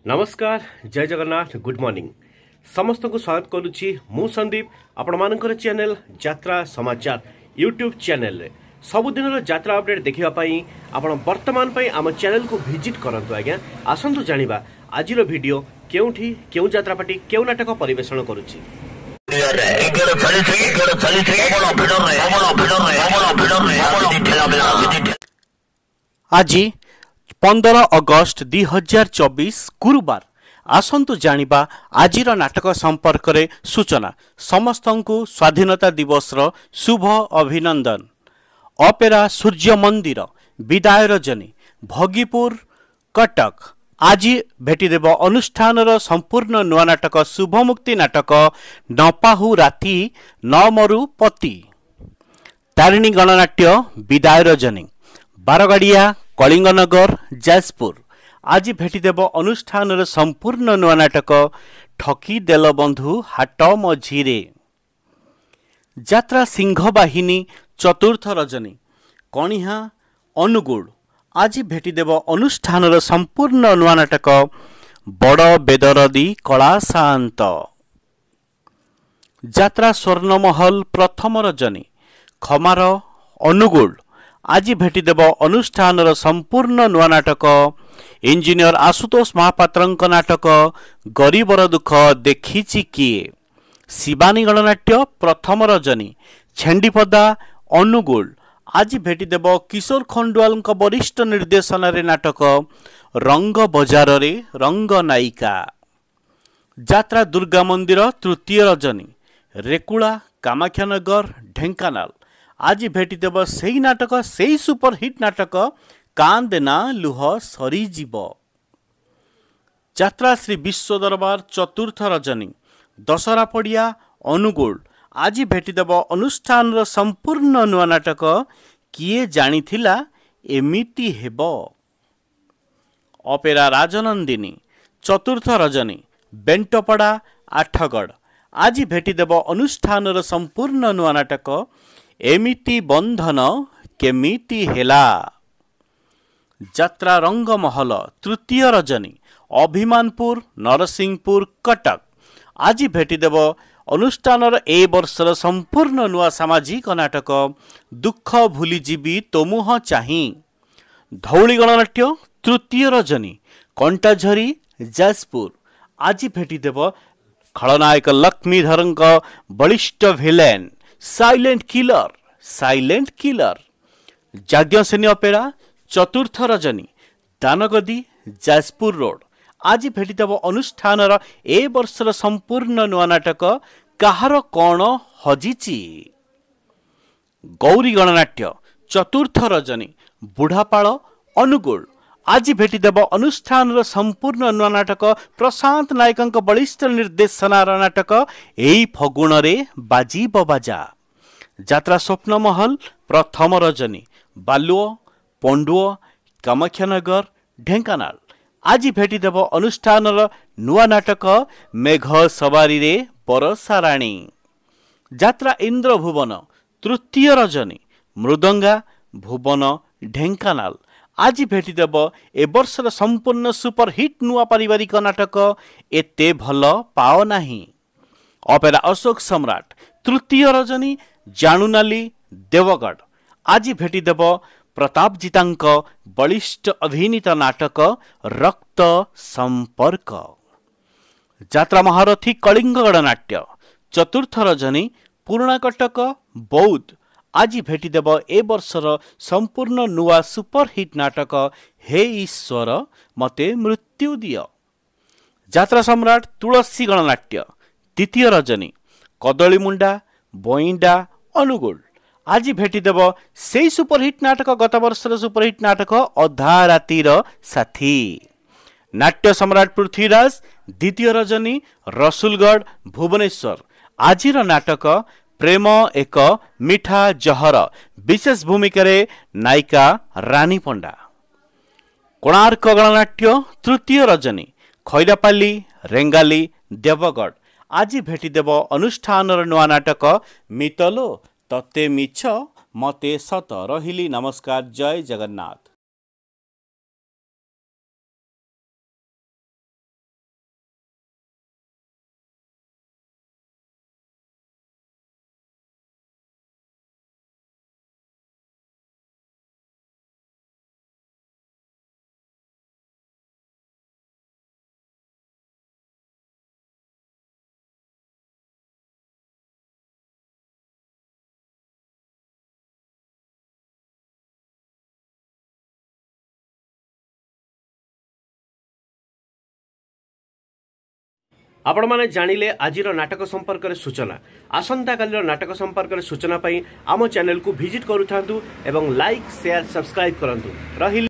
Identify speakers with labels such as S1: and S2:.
S1: नमस्कार जय Jagannath good morning समस्त को स्वागत करुच्ची मु संदीप आपण मानकर चैनल यात्रा समाचार यूट्यूब चैनल रे सबुदिन यात्रा अपडेट देखिबा पई आपण वर्तमान पई आम चैनल को विजिट करंतु आज्ञा आसंतु जानिबा आजिर वीडियो केउठी केउ यात्रा पार्टी केउ नाटक परिवेषण करुच्ची।
S2: आज 15 अगस्त 2024 गुरुवार आसंतु जानिबा आजिर नाटक संपर्क रे सूचना समस्तंकु स्वाधीनता दिवस रो शुभ अभिनंदन। ऑपेरा सूर्य मंदिर विदाय रजनी भोगीपुर कटक आज भेटिदेव अनुष्ठान रो संपूर्ण नुआ नाटक शुभ मुक्ति नाटक नपाहु राति नमरु पति तारिणी गणनाट्य विदाय रजनी बारगाड़िया कलिंगनगर जाजपुर आज भेटिदेव अनुष्ठान संपूर्ण नुआ नाटक ठकी देल बंधु हाट मझीरे यात्रा सिंह बाहिनी चतुर्थ रजनी कणिहा अनुगुड़ आज भेटिदेव अनुष्ठान संपूर्ण नुआ नाटक बड़ बेदरदी कला सात यात्रा स्वर्णमहल प्रथम रजनी खमार अनुगुड़ आज भेटिदेव अनुष्ठान संपूर्ण नुआ नाटक इंजीनियर आशुतोष महापात्र नाटक गरीबर दुख देखिछि किए शिवानी गणनाट्य प्रथम रजनी छेंडीपदा अनुगुल आज भेटिदेव किशोर खंडवाल वरिष्ठ निर्देशन नाटक रंग बजार रे रंग नायिका यात्रा दुर्गा मंदिर तृतीय रजनी रेकुला कामाख्यानगर ढेंकानाल आज भेटिदेव सेही नाटक सेही सुपरहिट नाटक कांदेना लुह सरीजीव यात्रा श्री विश्व दरबार चतुर्थ रजनी दशहरा पड़िया अनुगुल आज भेटिदेव अनुष्ठान संपूर्ण नुआ नाटक किए जानिथिला एमिति हेबो ऑपेरा राजनंदिनी चतुर्थ रजनी बेंटपड़ा आठगढ़ आज भेटिदेव अनुष्ठान संपूर्ण नुआ नाटक एमिति बंधन केमिति हेला यात्रा रंगमहल तृतीय रजनी अभिमानपुर नरसिंहपुर कटक आज भेटिदेव अनुष्ठान ए वर्षर संपूर्ण नुआ सामाजिक नाटक दुख भूलीजीवी तोमुह चाही धौली गणनाट्य तृतीय रजनी कंटाझरी जाजपुर आज भेटिदेव खलनायक लक्ष्मीधर बलिष्ठ villain silent killer Yajnaseni opera चतुर्थ रजनी दानगदी जाजपुर रोड आज भेटिदेव अनुष्ठान ए वर्षर संपूर्ण नुआ नाटक कहार कौन हजिची गौरी गणनाट्य चतुर्थ रजनी बुढ़ापाड़ अनुगुल आज भेटिदेव अनुष्ठान संपूर्ण नुआ नाटक प्रशांत नायक बलिष्ठ निर्देशनार नाटक एई फगुण रे बाजीब बाजा यात्रा स्वप्नमहल प्रथम रजनी बालुओ पंडुओ कामाख्यानगर ढेंकानाल आज भेटिदेव अनुष्ठान नुआ नाटक मेघ सवारी रे बरसाराणी यात्रा इंद्र भुवन तृतीय रजनी मृदंगा भुवन ढेंकानाल आज भेटिदेव ए वर्षर संपूर्ण सुपरहिट नुआ पारिवारिक नाटक एते भल पाओ नाही ऑपेरा अशोक सम्राट तृतीय रजनी जानुनाली देवगढ़ आज भेटिदेव प्रताप जीतांक बलिष्ठ अभिनीत नाटक रक्त संपर्क यात्रा महारथी कलिंगगढ़ नाट्य चतुर्थ रजनी पुराणा कटक बौद्ध आज भेटिदेव ए वर्षर संपूर्ण नुआ सुपरहिट नाटक हे ईश्वर मते मृत्यु दिय यात्रा सम्राट तुलसी गणनाट्य तृतीय रजनी कदली मुंडा बईंडा अनुगुल आज भेटिदेव से सुपरहिट नाटक गत वर्षर सुपरहिट नाटक अधा रातिर साथी नाट्य सम्राट पृथ्वीराज द्वितीय रजनी रसुलगढ़ भुवनेश्वर आजिर नाटक प्रेम एक मिठा जहर विशेष भूमिका रे नायिका रानी पंडा कोणार्क गणनाट्य तृतीय रजनी खैरापाली रेंगाली देवगढ़ आज भेटिदेव अनुष्ठान नुआ नाटक मितलो तते मिछ मते सत रहिली नमस्कार जय जगन्नाथ।
S1: आपण माने जानिले आजिर नाटक संपर्क में सूचना आसंता कालीर नाटक संपर्क में सूचना पाई आम चैनल को विजिट करूथांतु एवं लाइक शेयर सब्सक्राइब करंतु रहिल।